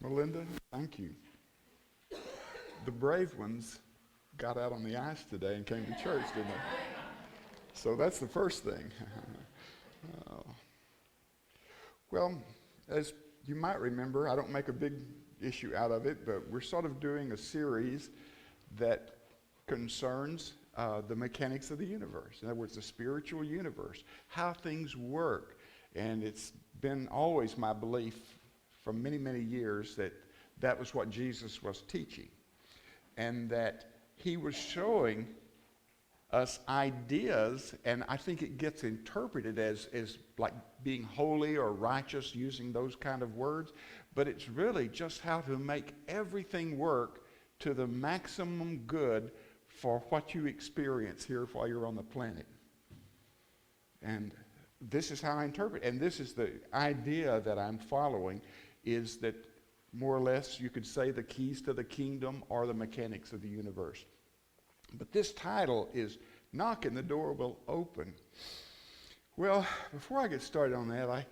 Melinda, thank you. The brave ones got out on the ice today and came to church, didn't they? So that's the first thing. Uh, well, as you might remember, I don't make a big issue out of it, but we're sort of doing a series that concerns the mechanics of the universe. In other words, the spiritual universe, how things work. And it's been always my belief for many, many years that that was what Jesus was teaching. And that he was showing us ideas, and I think it gets interpreted as like being holy or righteous, using those kind of words. But it's really just how to make everything work to the maximum good for what you experience here while you're on the planet. And this is how I interpret, and this is the idea that I'm following, is that more or less you could say the keys to the kingdom are the mechanics of the universe. But this title is Knock and the Door Will Open. Well, before I get started on that, I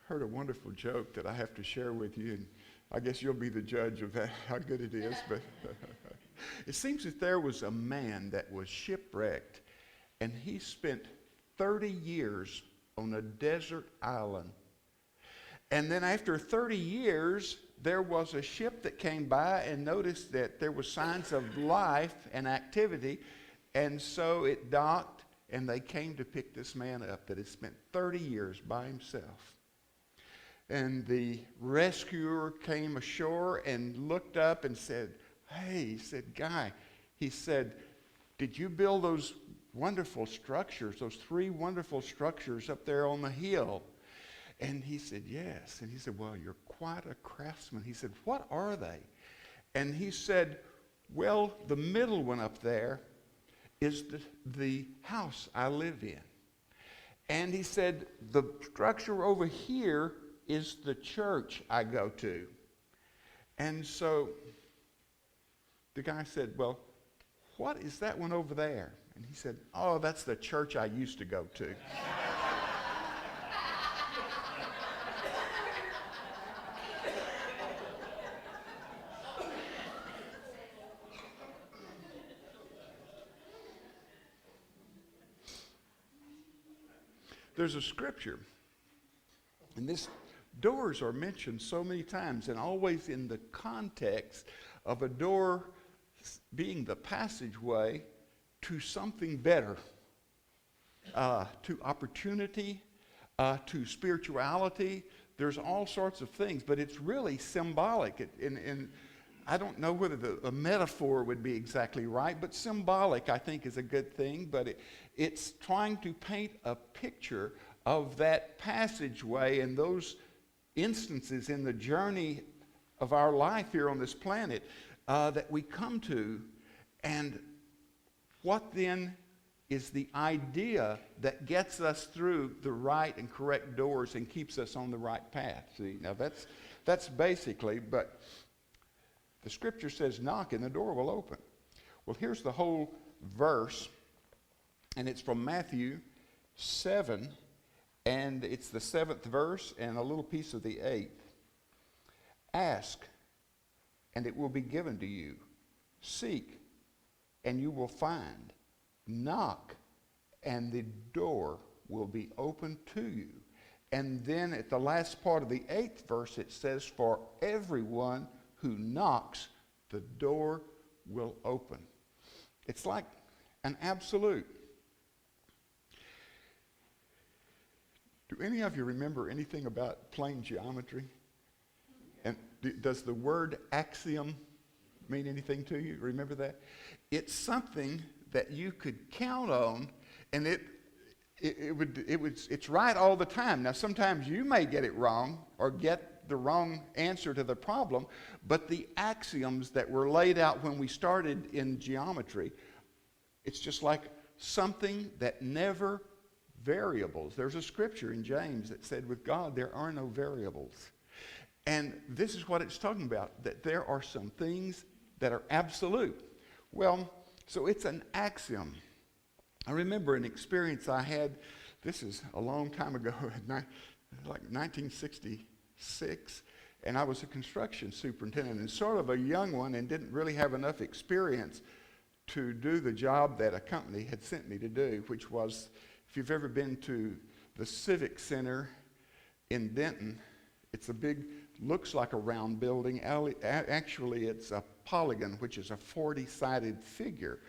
heard a wonderful joke that I have to share with you, and I guess you'll be the judge of that, how good it is. But it seems that there was a man that was shipwrecked, and he spent 30 years on a desert island. And then after 30 years, there was a ship that came by and noticed that there were signs of life and activity. And so it docked, and they came to pick this man up that had spent 30 years by himself. And the rescuer came ashore and looked up and said, "Hey," he said, "Guy," he said, "did you build those wonderful structures, those 3 wonderful structures up there on the hill?" And he said, "Yes." And he said, "Well, you're quite a craftsman." He said, "What are they?" And he said, "Well, the middle one up there is the house I live in." And he said, "The structure over here is the church I go to." And so the guy said, "Well, what is that one over there?" And he said, "Oh, that's the church I used to go to." There's a scripture, and this doors are mentioned so many times, and always in the context of a door being the passageway to something better, to opportunity, to spirituality. There's all sorts of things, but it's really symbolic. And I don't know whether a metaphor would be exactly right, but symbolic, I think, is a good thing. But it's trying to paint a picture of that passageway and those instances in the journey of our life here on this planet that we come to. And what then is the idea that gets us through the right and correct doors and keeps us on the right path? See, now that's basically, but the scripture says, "Knock and the door will open." Well, here's the whole verse, and it's from Matthew 7, and it's the 7th verse and a little piece of the 8th. "Ask, and it will be given to you. Seek, and you will find. Knock, and the door will be open to you." And then at the last part of the 8th verse, it says, "For everyone who knocks, the door will open." It's like an absolute. Do any of you remember anything about plane geometry? And does the word axiom mean anything to you? Remember that? It's something that you could count on, and it's right all the time. Now, sometimes you may get it wrong or get the wrong answer to the problem, but the axioms that were laid out when we started in geometry, it's just like something that never variables. There's a scripture in James that said, with God, there are no variables. And this is what it's talking about, that there are some things that are absolute. Well, so it's an axiom. I remember an experience I had, this is a long time ago, like 1966, And I was a construction superintendent and sort of a young one and didn't really have enough experience to do the job that a company had sent me to do, which was, if you've ever been to the Civic Center in Denton, it's a big, looks like a round building. Actually, it's a polygon, which is a 40-sided figure.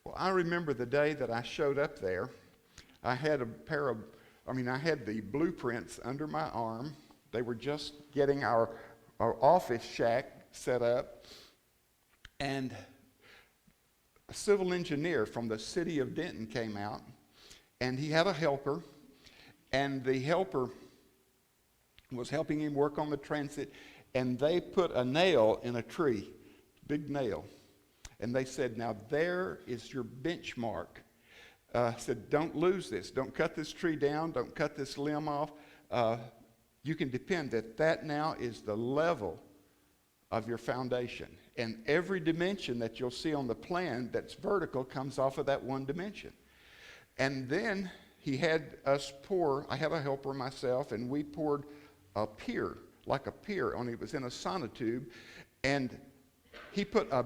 Well, I remember the day that I showed up there. I had I had the blueprints under my arm. They were just getting our office shack set up. And a civil engineer from the city of Denton came out, and he had a helper, and the helper was helping him work on the transit, and they put a nail in a tree, big nail. And they said, now there is your benchmark. Said, don't lose this. Don't cut this tree down. Don't cut this limb off. You can depend that now is the level of your foundation. And every dimension that you'll see on the plan that's vertical comes off of that one dimension. And then he had us pour, I had a helper myself, and we poured a pier, like a pier, only it was in a sonotube, and he put a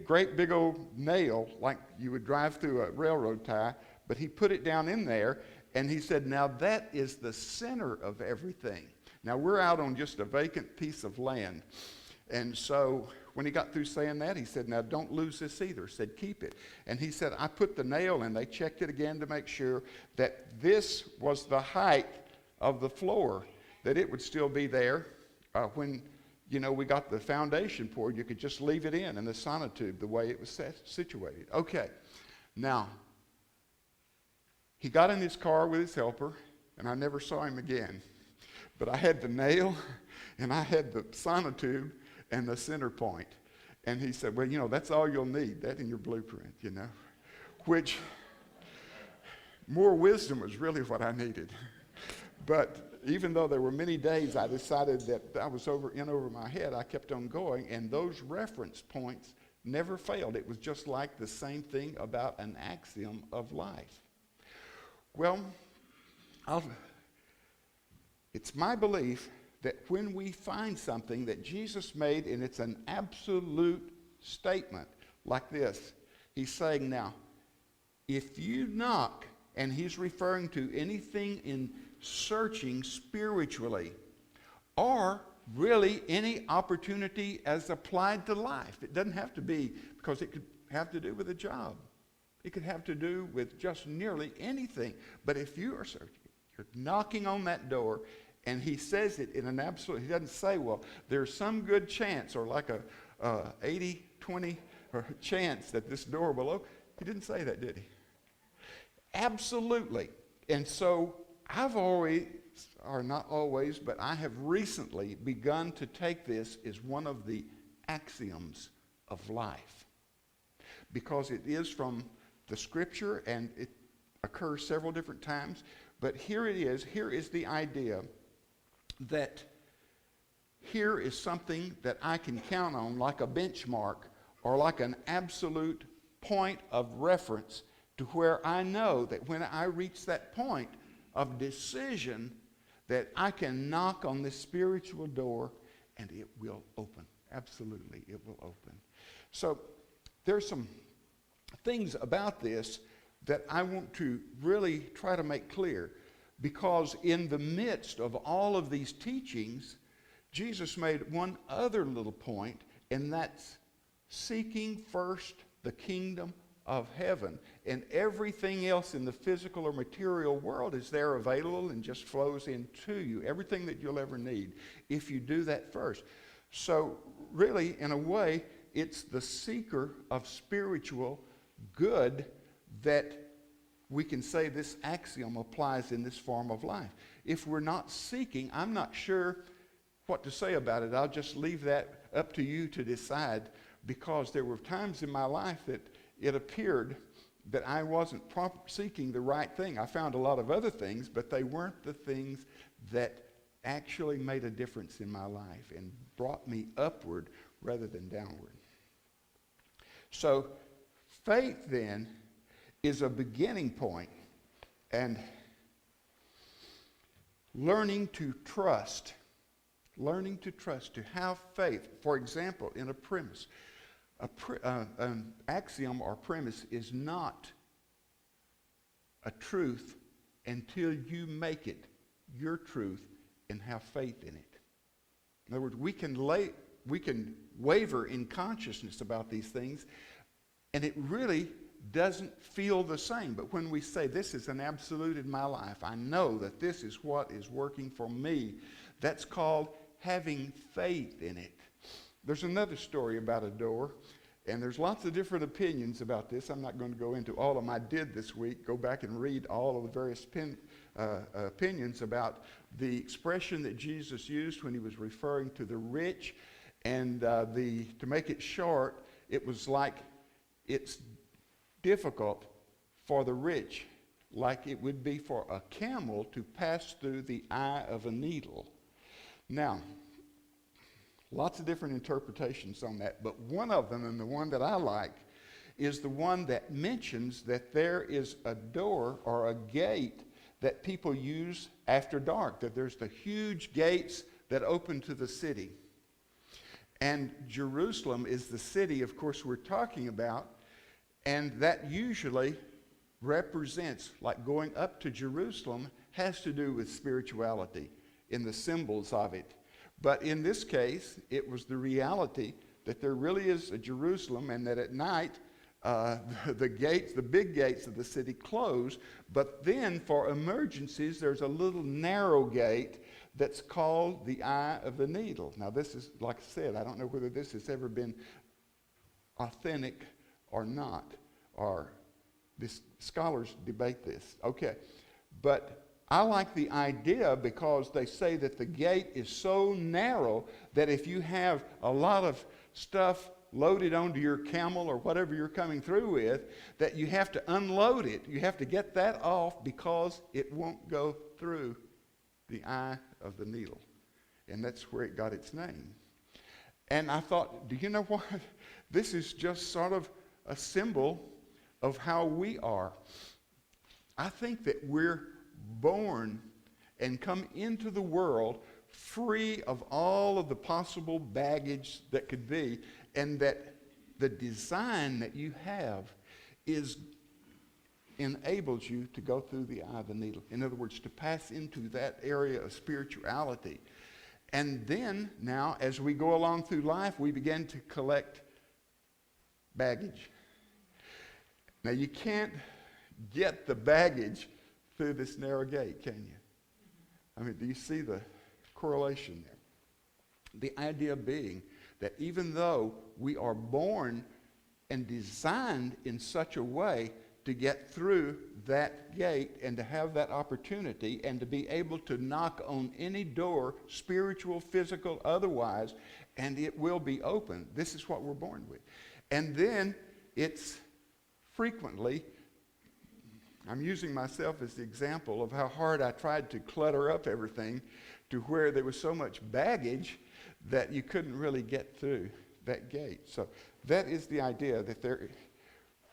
great big old nail, like you would drive through a railroad tie, but he put it down in there, and he said, now that is the center of everything. Now we're out on just a vacant piece of land, and so when he got through saying that, he said, now don't lose this either. He said, keep it. And he said, I put the nail in. They checked it again to make sure that this was the height of the floor, that it would still be there when, we got the foundation poured. You could just leave it in the sonotube the way it was situated. Okay. Now, he got in his car with his helper, and I never saw him again. But I had the nail, and I had the sonotube, and the center point. And he said, well, that's all you'll need, that in your blueprint, which more wisdom was really what I needed. But even though there were many days I decided that I was over my head, I kept on going, and those reference points never failed. It was just like the same thing about an axiom of life. Well, it's my belief that when we find something that Jesus made, and it's an absolute statement like this, he's saying, now, if you knock, and he's referring to anything in searching spiritually, or really any opportunity as applied to life. It doesn't have to be, because it could have to do with a job. It could have to do with just nearly anything. But if you are searching, you're knocking on that door, and he says it in an absolute, he doesn't say, well, there's some good chance, or like a 80-20 chance that this door will open. He didn't say that, did he? Absolutely. And so I've always, or not always, but I have recently begun to take this as one of the axioms of life, because it is from the scripture and it occurs several different times. But here it is. Here is the idea that here is something that I can count on, like a benchmark or like an absolute point of reference, to where I know that when I reach that point of decision, that I can knock on this spiritual door and it will open. Absolutely, it will open. So there's some things about this that I want to really try to make clear, because in the midst of all of these teachings, Jesus made one other little point, and that's seeking first the kingdom of heaven. And everything else in the physical or material world is there available and just flows into you. Everything that you'll ever need, if you do that first. So really, in a way, it's the seeker of spiritual good that we can say this axiom applies in this form of life. If we're not seeking, I'm not sure what to say about it. I'll just leave that up to you to decide, because there were times in my life that it appeared that I wasn't seeking the right thing. I found a lot of other things, but they weren't the things that actually made a difference in my life and brought me upward rather than downward. So faith then is a beginning point, and learning to trust Learning to trust, to have faith. For example, in a premise, an axiom or premise is not a truth until you make it your truth and have faith in it. In other words, we can waver in consciousness about these things, and it really doesn't feel the same. But when we say this is an absolute in my life, I know that this is what is working for me, that's called having faith in it. There's another story about a door, and there's lots of different opinions about this. I'm not going to go into all of them. I did this week go back and read all of the various opinions about the expression that Jesus used when he was referring to the rich. And to make it short, it was like it's difficult for the rich, like it would be for a camel to pass through the eye of a needle. Now, lots of different interpretations on that, but one of them, and the one that I like, is the one that mentions that there is a door or a gate that people use after dark, that there's the huge gates that open to the city. And Jerusalem is the city, of course, we're talking about, and that usually represents, like going up to Jerusalem has to do with spirituality in the symbols of it. But in this case, it was the reality that there really is a Jerusalem, and that at night the gates, the big gates of the city close, but then for emergencies there's a little narrow gate that's called the eye of a needle. Now this is, like I said, I don't know whether this has ever been authentic or not, or this, scholars debate this. Okay, but I like the idea because they say that the gate is so narrow that if you have a lot of stuff loaded onto your camel or whatever you're coming through with, that you have to unload it. You have to get that off because it won't go through the eye of the needle. And that's where it got its name. And I thought, do you know what? This is just sort of a symbol of how we are. I think that we're born and come into the world free of all of the possible baggage that could be, and that the design that you have enables you to go through the eye of the needle. In other words, to pass into that area of spirituality. And then now, as we go along through life, we begin to collect baggage. Now, you can't get the baggage through this narrow gate, can you? I mean, do you see the correlation there? The idea being that even though we are born and designed in such a way to get through that gate and to have that opportunity and to be able to knock on any door, spiritual, physical, otherwise, and it will be open. This is what we're born with. And then it's frequently, I'm using myself as the example of how hard I tried to clutter up everything to where there was so much baggage that you couldn't really get through that gate. So that is the idea, that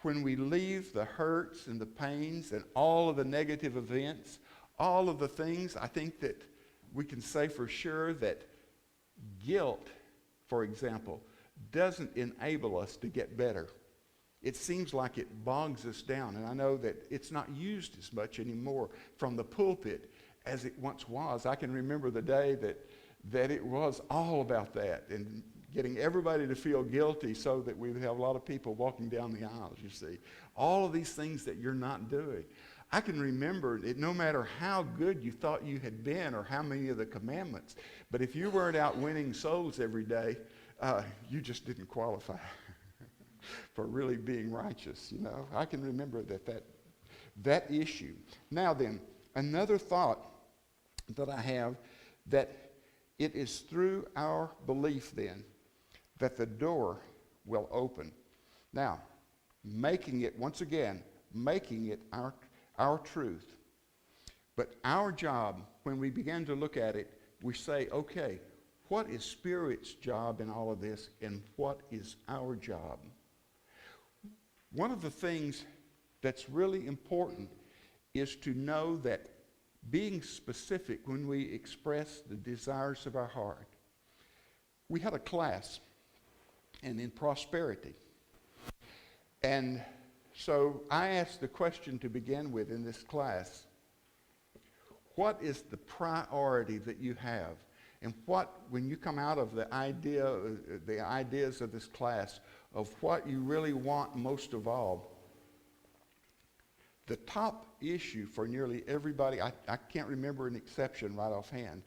when we leave the hurts and the pains and all of the negative events, all of the things, I think that we can say for sure that guilt, for example, doesn't enable us to get better. It seems like it bogs us down, and I know that it's not used as much anymore from the pulpit as it once was. I can remember the day that it was all about that and getting everybody to feel guilty so that we would have a lot of people walking down the aisles, you see. All of these things that you're not doing. I can remember it, no matter how good you thought you had been or how many of the commandments, but if you weren't out winning souls every day, you just didn't qualify for really being righteous, you know. I can remember that issue. Now then, another thought that I have, that it is through our belief then that the door will open. Now, making it, once again, making it our truth. But our job, when we begin to look at it, we say, okay, what is Spirit's job in all of this, and what is our job? One of the things that's really important is to know that being specific when we express the desires of our heart, we had a class, and in prosperity. And so I asked the question to begin with in this class: what is the priority that you have? And what, when you come out of the ideas of this class, of what you really want most of all, the top issue for nearly everybody, I can't remember an exception right offhand,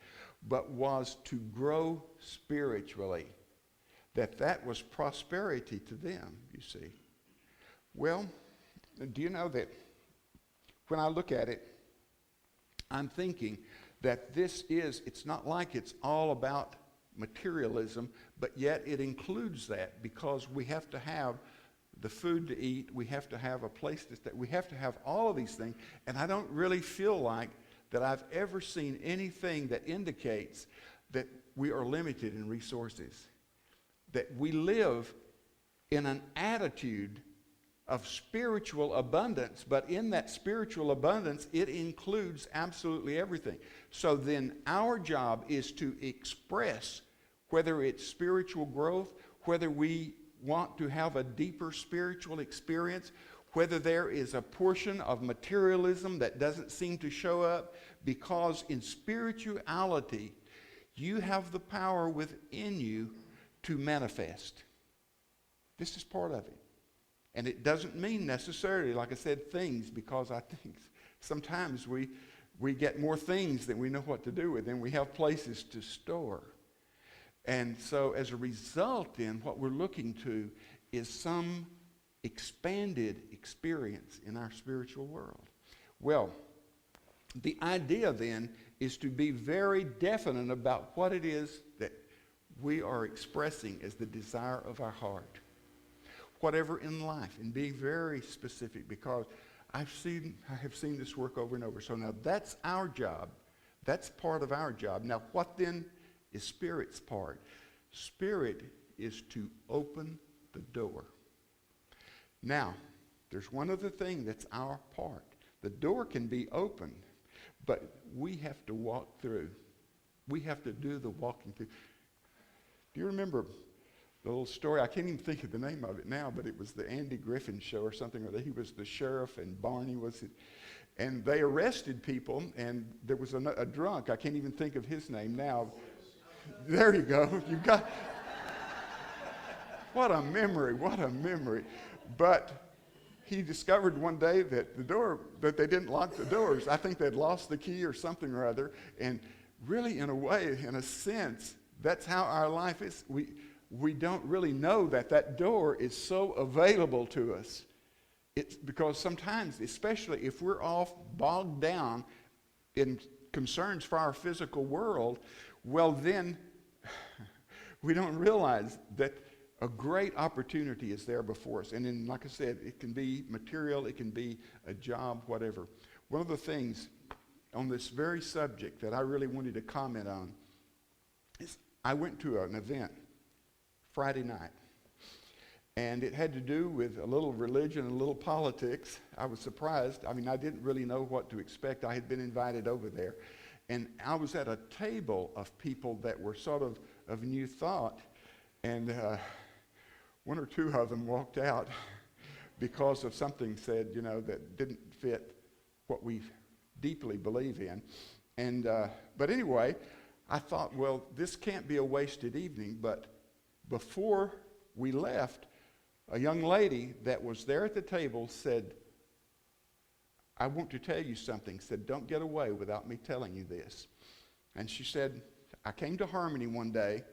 but was to grow spiritually. That was prosperity to them, you see. Well, do you know that when I look at it, I'm thinking that it's not like it's all about materialism, but yet it includes that, because we have to have the food to eat, we have to have a place to stay, we have to have all of these things, and I don't really feel like that I've ever seen anything that indicates that we are limited in resources, that we live in an attitude of spiritual abundance, but in that spiritual abundance, it includes absolutely everything. So then our job is to express, whether it's spiritual growth, whether we want to have a deeper spiritual experience, whether there is a portion of materialism that doesn't seem to show up, because in spirituality, you have the power within you to manifest. This is part of it. And it doesn't mean necessarily, like I said, things, because I think sometimes we get more things than we know what to do with, and we have places to store. And so as a result, then, what we're looking to is some expanded experience in our spiritual world. Well, the idea then is to be very definite about what it is that we are expressing as the desire of our heart. Whatever in life, and being very specific, because I have seen this work over and over. So now that's our job. That's part of our job. Now what then is Spirit's part? Spirit is to open the door. Now, there's one other thing that's our part. The door can be opened, but we have to walk through. We have to do the walking through. Do you remember the little story? I can't even think of the name of it now, but it was the Andy Griffin Show or something. He was the sheriff and Barney was it. And they arrested people, and there was a drunk. I can't even think of his name now. There you go. You've got... What a memory, what a memory. But he discovered one day that that they didn't lock the doors. I think they'd lost the key or something or other. And really, in a way, in a sense, that's how our life is. We don't really know that door is so available to us. It's because sometimes, especially if we're all bogged down in concerns for our physical world, well then, we don't realize that a great opportunity is there before us. And then, like I said, it can be material, it can be a job, whatever. One of the things on this very subject that I really wanted to comment on is I went to an event Friday night, and it had to do with a little religion and a little politics. I was surprised. I mean, I didn't really know what to expect. I had been invited over there, and I was at a table of people that were sort of new thought, and one or two of them walked out because of something said, that didn't fit what we deeply believe in. And but anyway, I thought, well, this can't be a wasted evening. But before we left, a young lady that was there at the table said, I want to tell you something. Said, don't get away without me telling you this. And she said, I came to Harmony one day,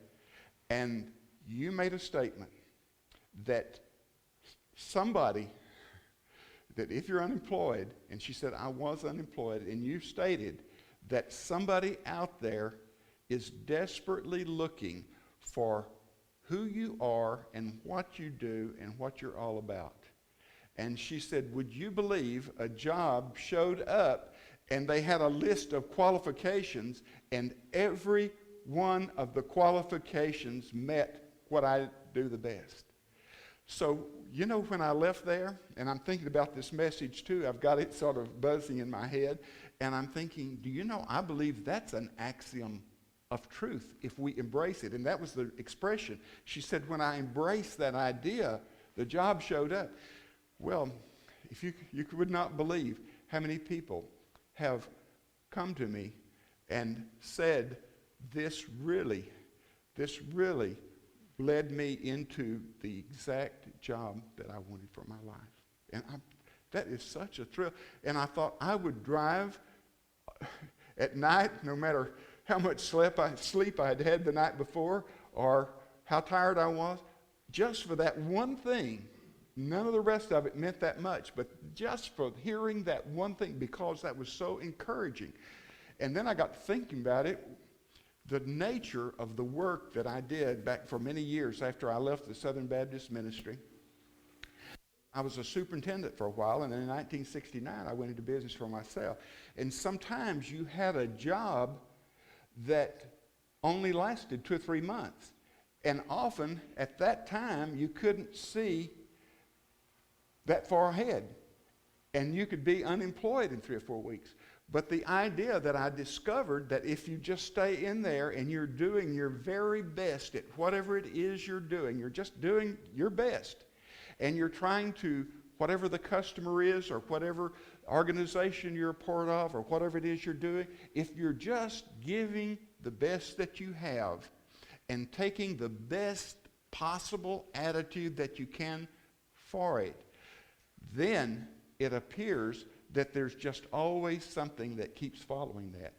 and you made a statement that somebody, that if you're unemployed, and she said, I was unemployed, and you stated that somebody out there is desperately looking for who you are and what you do and what you're all about. And she said, would you believe a job showed up and they had a list of qualifications, and every one of the qualifications met what I do the best. So, when I left there, and I'm thinking about this message too, I've got it sort of buzzing in my head, and I'm thinking, I believe that's an axiom of truth if we embrace it. And that was the expression. She said, when I embraced that idea, the job showed up. Well, if you would not believe how many people have come to me and said, this really led me into the exact job that I wanted for my life. And that is such a thrill. And I thought I would drive at night, no matter how much sleep I'd had the night before or how tired I was, just for that one thing. None of the rest of it meant that much, but just for hearing that one thing, because that was so encouraging. And then I got thinking about it, the nature of the work that I did back for many years after I left the Southern Baptist ministry. I was a superintendent for a while, and then in 1969 I went into business for myself. And sometimes you had a job that only lasted 2 or 3 months. And often at that time you couldn't see that far ahead. And you could be unemployed in 3 or 4 weeks. But the idea that I discovered that if you just stay in there and you're doing your very best at whatever it is you're just doing your best, and you're trying to, whatever the customer is or whatever organization you're a part of or whatever it is you're doing, if you're just giving the best that you have and taking the best possible attitude that you can for it, then it appears that there's just always something that keeps following that.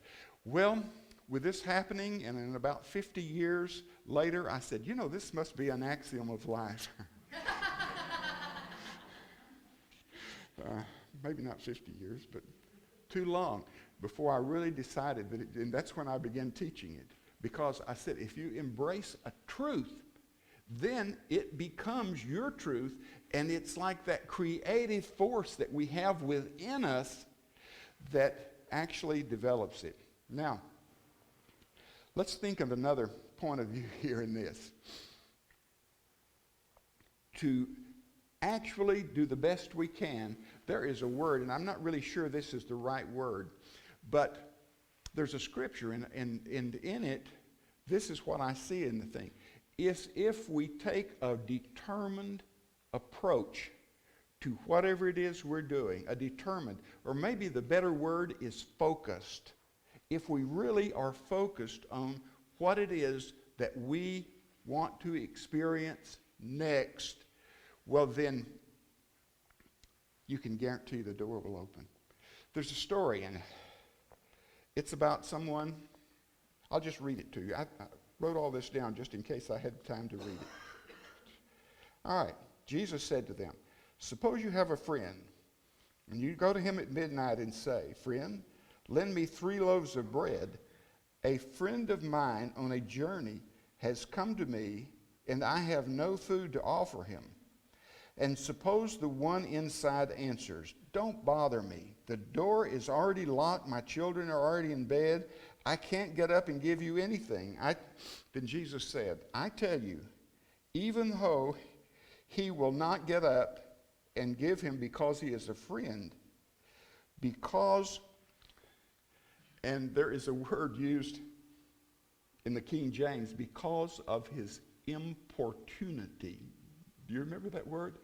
Well, with this happening, and in about 50 years later, I said, this must be an axiom of life. Maybe not 50 years, but too long before I really decided that and that's when I began teaching it. Because I said, if you embrace a truth, then it becomes your truth, and it's like that creative force that we have within us that actually develops it. Now, let's think of another point of view here in this. To actually do the best we can, there is a word, and I'm not really sure this is the right word, but there's a scripture, and in it, this is what I see in the thing. If we take a determined approach to whatever it is we're doing, or maybe the better word is focused. If we really are focused on what it is that we want to experience next, well then, you can guarantee the door will open. There's a story, and it's about someone. I'll just read it to you. I wrote all this down just in case I had time to read it. All right. Jesus said to them, suppose you have a friend, and you go to him at midnight and say, friend, lend me 3 loaves of bread. A friend of mine on a journey has come to me, and I have no food to offer him. And suppose the one inside answers, don't bother me. The door is already locked. My children are already in bed. I can't get up and give you anything. Then Jesus said, I tell you, even though he will not get up and give him because he is a friend, and there is a word used in the King James, because of his importunity. Do you remember that word?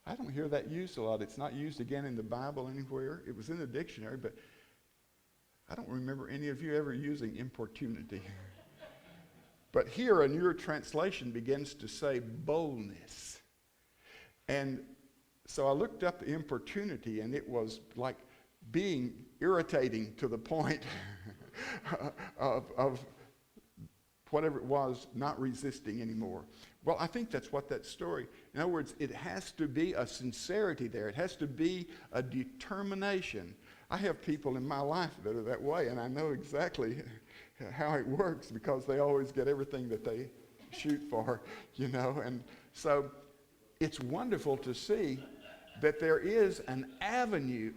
I don't hear that used a lot. It's not used again in the Bible anywhere. It was in the dictionary, but I don't remember any of you ever using importunity. But here a newer translation begins to say boldness. And so I looked up the importunity, and it was like being irritating to the point of whatever it was, not resisting anymore. Well, I think that's what that story, in other words, it has to be a sincerity there. It has to be a determination. I have people in my life that are that way, and I know exactly how it works because they always get everything that they shoot for, and so it's wonderful to see that there is an avenue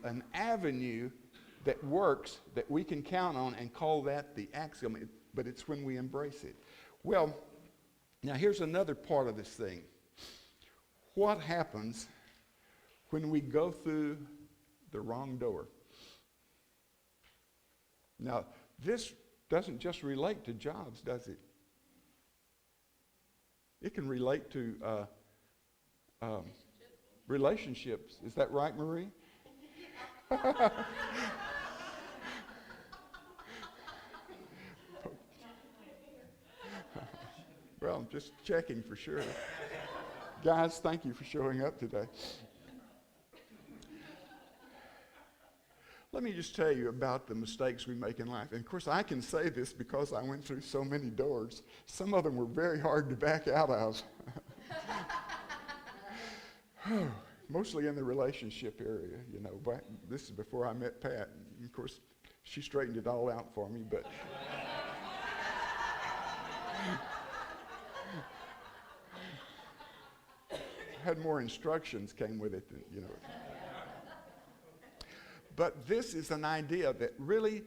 that works that we can count on and call that the axiom, but it's when we embrace it. Well, now here's another part of this thing. What happens when we go through the wrong door? Now, this doesn't just relate to jobs, does it? It can relate to relationships. Is that right, Marie? Well, I'm just checking for sure. Guys, thank you for showing up today. Let me just tell you about the mistakes we make in life. And of course, I can say this because I went through so many doors. Some of them were very hard to back out of. Mostly in the relationship area, you know. But this is before I met Pat. And of course, she straightened it all out for me, but had more instructions came with it than, you know. But this is an idea that really,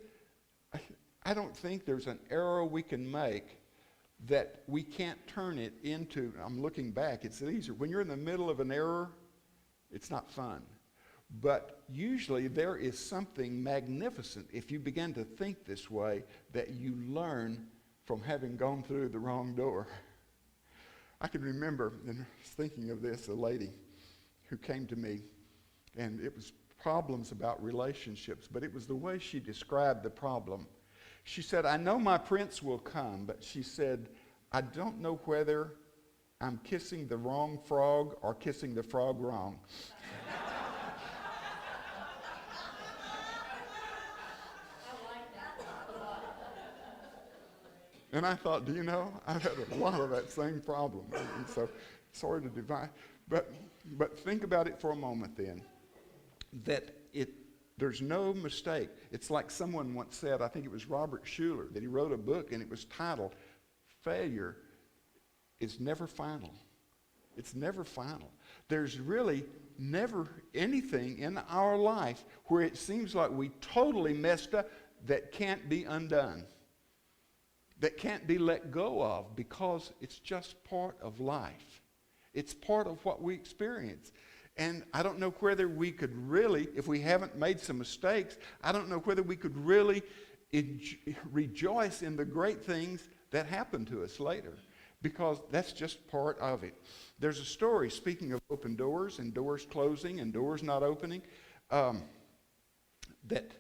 I don't think there's an error we can make that we can't turn it into, I'm looking back, it's easier. When you're in the middle of an error, it's not fun. But usually there is something magnificent if you begin to think this way that you learn from having gone through the wrong door. I can remember, and thinking of this, a lady who came to me, and it was problems about relationships, but it was the way she described the problem. She said, I know my prince will come, but she said, I don't know whether I'm kissing the wrong frog or kissing the frog wrong. And I thought, do you know, I've had a lot of that same problem. And so, sorry to divide. But think about it for a moment then. That there's no mistake. It's like someone once said, I think it was Robert Schuller, that he wrote a book and it was titled, Failure is Never Final. It's never final. There's really never anything in our life where it seems like we totally messed up that can't be undone, that can't be let go of, because it's just part of life. It's part of what we experience. And I don't know whether we could really, if we haven't made some mistakes, I don't know whether we could really rejoice in the great things that happen to us later, because that's just part of it. There's a story, speaking of open doors and doors closing and doors not opening, that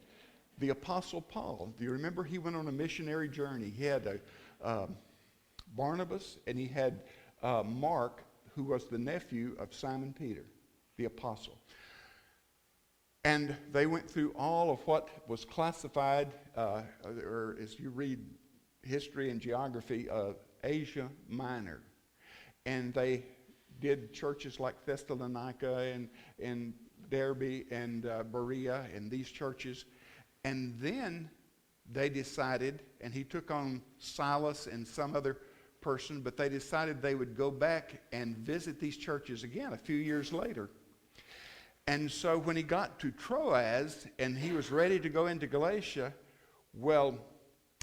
the Apostle Paul, do you remember he went on a missionary journey? He had Barnabas and he had Mark, who was the nephew of Simon Peter, the apostle. And they went through all of what was classified, or as you read history and geography, of Asia Minor. And they did churches like Thessalonica and Derbe and Berea and these churches. And then they decided, and he took on Silas and some other person, but they decided they would go back and visit these churches again a few years later. And so when he got to Troas and he was ready to go into Galatia, well,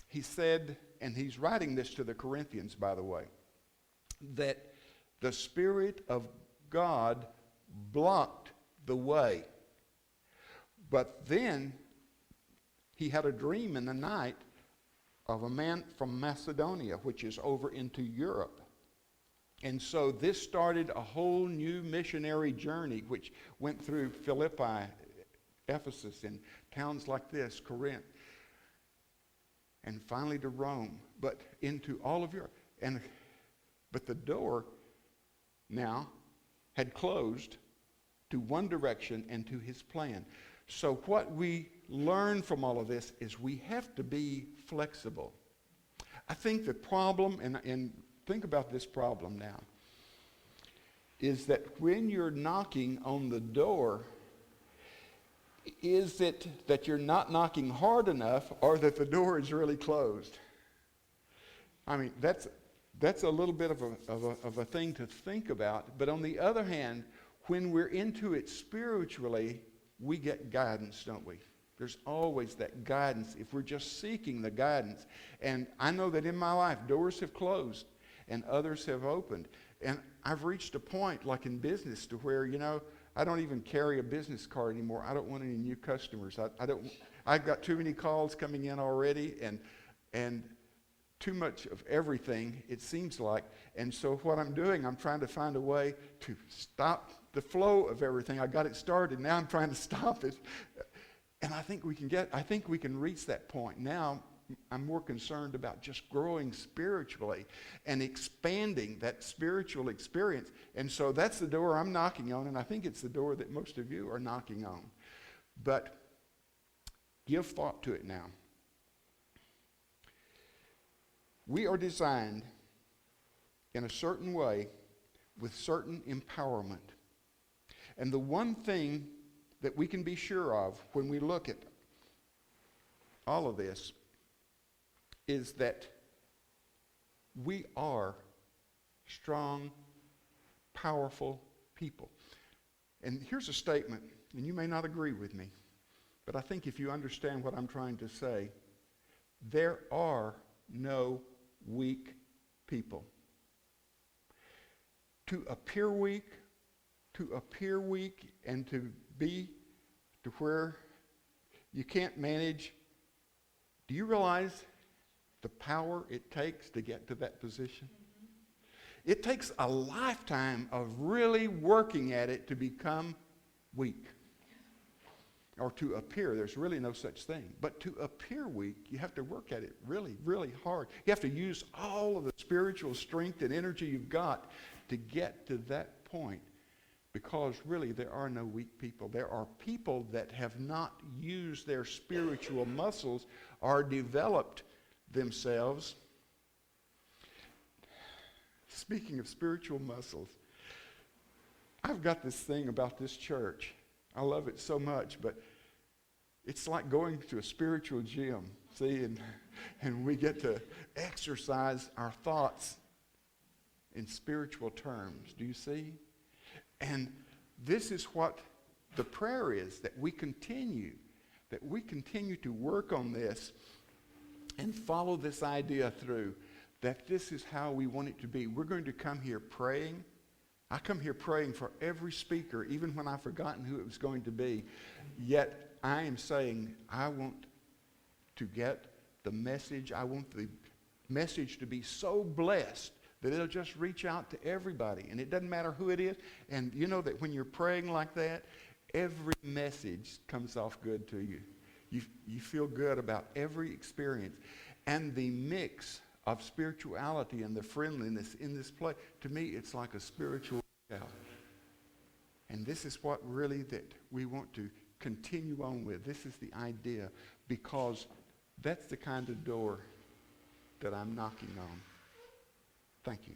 he said, and he's writing this to the Corinthians, by the way, that the Spirit of God blocked the way. But then he had a dream in the night of a man from Macedonia, which is over into Europe. And so this started a whole new missionary journey, which went through Philippi, Ephesus, and towns like this, Corinth, and finally to Rome, but into all of Europe. But the door now had closed to one direction and to his plan. So what we learn from all of this is we have to be flexible. I think the problem, and think about this problem now, is that when you're knocking on the door, is it that you're not knocking hard enough or that the door is really closed? I mean, that's a little bit of a thing to think about. But on the other hand, when we're into it spiritually, we get guidance, don't we? There's always that guidance if we're just seeking the guidance. And I know that in my life, doors have closed and others have opened. And I've reached a point, like in business, to where, you know, I don't even carry a business card anymore. I don't want any new customers. I've got too many calls coming in already, and and too much of everything, it seems like. And so what I'm doing, I'm trying to find a way to stop the flow of everything. I got it started. Now I'm trying to stop it. And I think we can reach that point. Now I'm more concerned about just growing spiritually and expanding that spiritual experience. And so that's the door I'm knocking on, and I think it's the door that most of you are knocking on. But give thought to it now. We are designed in a certain way with certain empowerment. And the one thing that we can be sure of when we look at all of this is that we are strong, powerful people. And here's a statement, and you may not agree with me, but I think if you understand what I'm trying to say, there are no weak people. To appear weak and to be to where you can't manage, do you realize the power it takes to get to that position? It takes a lifetime of really working at it to become weak. Or to appear. There's really no such thing. But to appear weak, you have to work at it really, really hard. You have to use all of the spiritual strength and energy you've got to get to that point. Because really, there are no weak people. There are people that have not used their spiritual muscles or developed themselves. Speaking of spiritual muscles, I've got this thing about this church. I love it so much, but it's like going to a spiritual gym, see, and we get to exercise our thoughts in spiritual terms. Do you see? And this is what the prayer is, that we continue to work on this and follow this idea through, that this is how we want it to be. We're going to come here praying. I come here praying for every speaker, even when I've forgotten who it was going to be. Yet I am saying, I want to get the message. I want the message to be so blessed that it'll just reach out to everybody. And it doesn't matter who it is. And you know that when you're praying like that, every message comes off good to you. You feel good about every experience. And the mix of spirituality and the friendliness in this place, to me, it's like a spiritual workout. And this is what really that we want to continue on with. This is the idea, because that's the kind of door that I'm knocking on. Thank you.